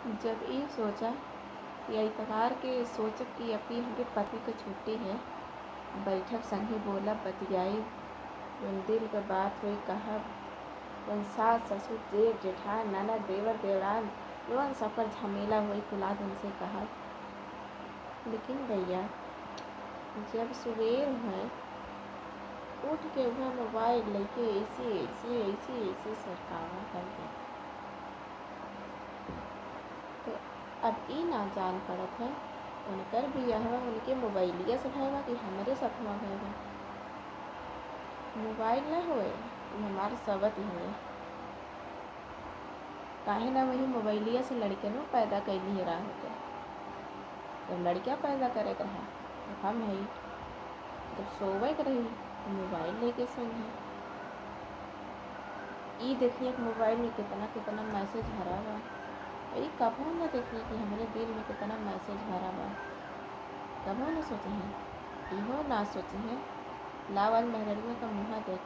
जब ये सोचा कि इतवार के सोचब कि अभी हमरे पति क छुट्टी है, बैठब संगे बोलब बतियाई, जौन दिल क बात होई कहब, जौन सास ससुर जेठ जेठान ननद देवर देवरान जौन सबकर झमेला होई कुलाद उनसे कहब। लेकिन भैया जब सुबेर है उठ के वह मोबाइल लेके ऐसे सरकावा करके, तो अब ई ना जान पड़त है उनकर बियाहवा उनके मोबाइलिया से भयवा कि हमरे सथवा भयवा। मोबाइल न होए हमारे सबत हुए, काहे ना वही मोबाइलिया से लड़कनों पैदा कैली है राह होते। जब लड़कियाँ पैदा करे रहा तो हम है जब सोवे के रही तो मोबाइल लेके सोई। ई देखिए कि मोबाइल में कितना कितना मैसेज भरा बा, ये कभी न देखिए कि हमारे दिल में कितना मैसेज भरा बा। कभी न सोचे हैं, इहो ना सोचे हैं लावल मेहरनियों का मुँह देख